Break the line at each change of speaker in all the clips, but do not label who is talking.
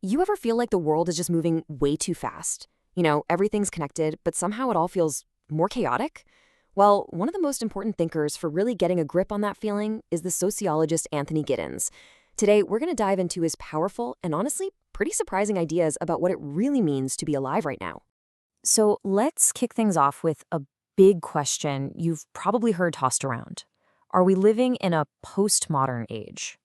You ever feel like the world is just moving way too fast? Everything's connected, but somehow it all feels more chaotic? Well, one of the most important thinkers for really getting a grip on that feeling is the sociologist Antony Giddens. Today, we're going to dive into his powerful and honestly pretty surprising ideas about what it really means to be alive right now. So let's kick things off with a big question you've probably heard tossed around. Are we living in a postmodern age?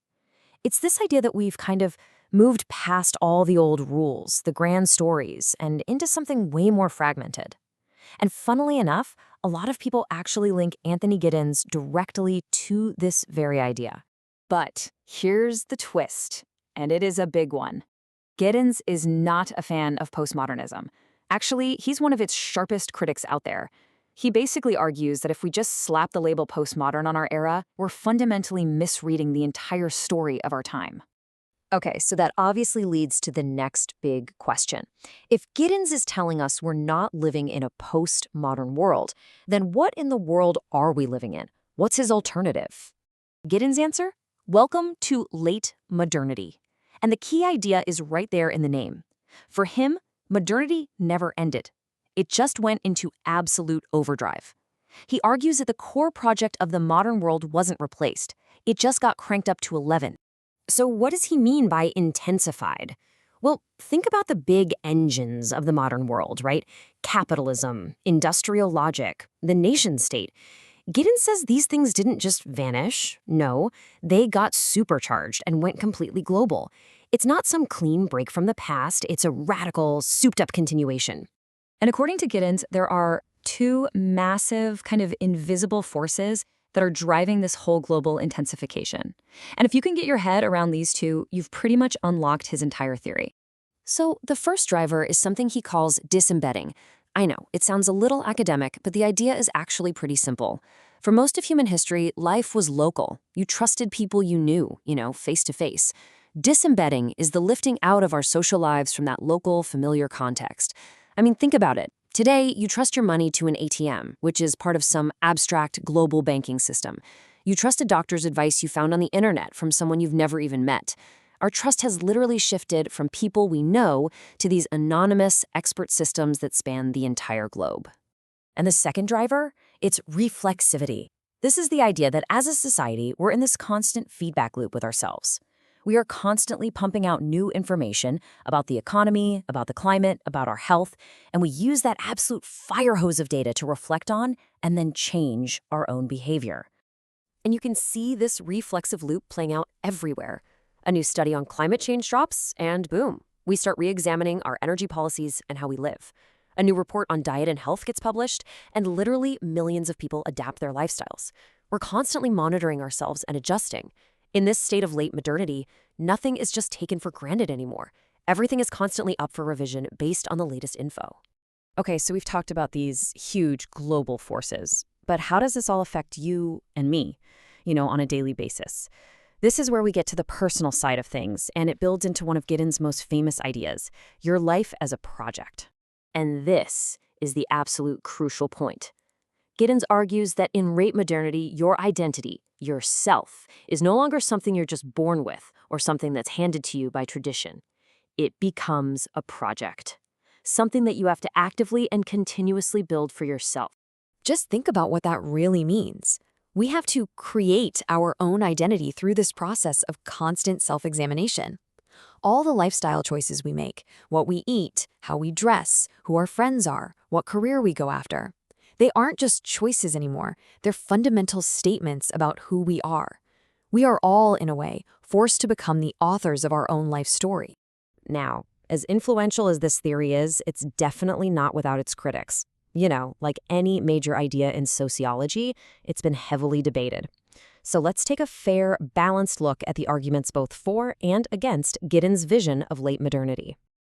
It's this idea that we've kind of moved past all the old rules, the grand stories, and into something way more fragmented. And funnily enough, a lot of people actually link Antony Giddens directly to this very idea.
But here's the twist, and it is a big one. Giddens is not a fan of postmodernism. Actually, he's one of its sharpest critics out there. He basically argues that if we just slap the label postmodern on our era, we're fundamentally misreading the entire story of our time.
Okay, so that obviously leads to the next big question. If Giddens is telling us we're not living in a postmodern world, then what in the world are we living in? What's his alternative? Giddens' answer? Welcome to late modernity. And the key idea is right there in the name. For him, modernity never ended. It just went into absolute overdrive. He argues that the core project of the modern world wasn't replaced. It just got cranked up to 11. So what does he mean by intensified? Well, think about the big engines of the modern world, right? Capitalism, industrial logic, the nation-state. Giddens says these things didn't just vanish. No, they got supercharged and went completely global. It's not some clean break from the past. It's a radical, souped-up continuation.
And according to Giddens, there are two massive kind of invisible forces that are driving this whole global intensification. And if you can get your head around these two, you've pretty much unlocked his entire theory.
So the first driver is something he calls disembedding. I know, it sounds a little academic, but the idea is actually pretty simple. For most of human history, life was local. You trusted people you knew, face to face. Disembedding is the lifting out of our social lives from that local, familiar context. I mean, think about it. Today, you trust your money to an ATM, which is part of some abstract global banking system. You trust a doctor's advice you found on the internet from someone you've never even met. Our trust has literally shifted from people we know to these anonymous expert systems that span the entire globe. And the second driver? It's reflexivity. This is the idea that as a society, we're in this constant feedback loop with ourselves. We are constantly pumping out new information about the economy, about the climate, about our health, and we use that absolute fire hose of data to reflect on and then change our own behavior. And you can see this reflexive loop playing out everywhere. A new study on climate change drops, and boom, we start re-examining our energy policies and how we live. A new report on diet and health gets published, and literally millions of people adapt their lifestyles. We're constantly monitoring ourselves and adjusting. In this state of late modernity, nothing is just taken for granted anymore. Everything is constantly up for revision based on the latest info.
Okay, so we've talked about these huge global forces, but how does this all affect you and me, on a daily basis? This is where we get to the personal side of things, and it builds into one of Giddens' most famous ideas, your life as a project.
And this is the absolute crucial point. Giddens argues that in late modernity, your identity, yourself, is no longer something you're just born with or something that's handed to you by tradition. It becomes a project, something that you have to actively and continuously build for yourself. Just think about what that really means. We have to create our own identity through this process of constant self-examination. All the lifestyle choices we make, what we eat, how we dress, who our friends are, what career we go after, they aren't just choices anymore. They're fundamental statements about who we are. We are all, in a way, forced to become the authors of our own life story. Now, as influential as this theory is, it's definitely not without its critics. Like any major idea in sociology, it's been heavily debated. So let's take a fair, balanced look at the arguments both for and against Giddens' vision of late modernity.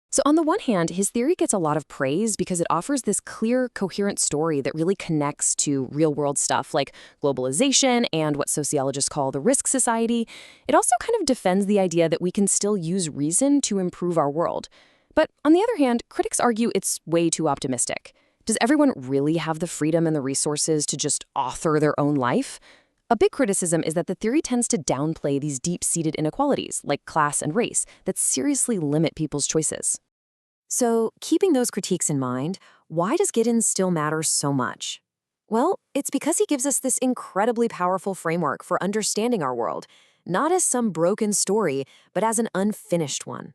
So on the one hand, his theory gets a lot of praise because it offers this clear, coherent story that really connects to real-world stuff like globalization and what sociologists call the risk society. It also kind of defends the idea that we can still use reason to improve our world. But on the other hand, critics argue it's way too optimistic. Does everyone really have the freedom and the resources to just author their own life? A big criticism is that the theory tends to downplay these deep-seated inequalities, like class and race, that seriously limit people's choices. So, keeping those critiques in mind, why does Giddens still matter so much? Well, it's because he gives us this incredibly powerful framework for understanding our world, not as some broken story, but as an unfinished one.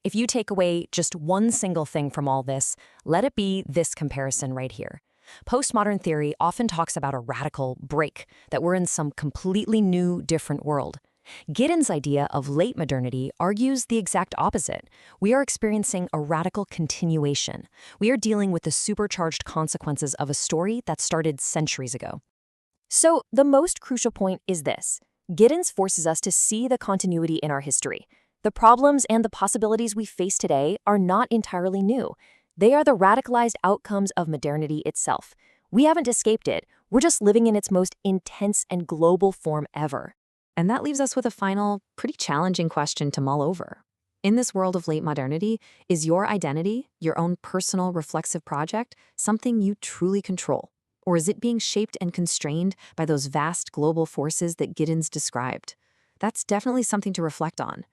If you take away just one single thing from all this, let it be this comparison right here. Postmodern theory often talks about a radical break, that we're in some completely new, different world. Giddens' idea of late modernity argues the exact opposite. We are experiencing a radical continuation. We are dealing with the supercharged consequences of a story that started centuries ago. So, the most crucial point is this. Giddens forces us to see the continuity in our history. The problems and the possibilities we face today are not entirely new. They are the radicalized outcomes of modernity itself. We haven't escaped it. We're just living in its most intense and global form ever.
And that leaves us with a final, pretty challenging question to mull over. In this world of late modernity, is your identity, your own personal reflexive project, something you truly control? Or is it being shaped and constrained by those vast global forces that Giddens described? That's definitely something to reflect on.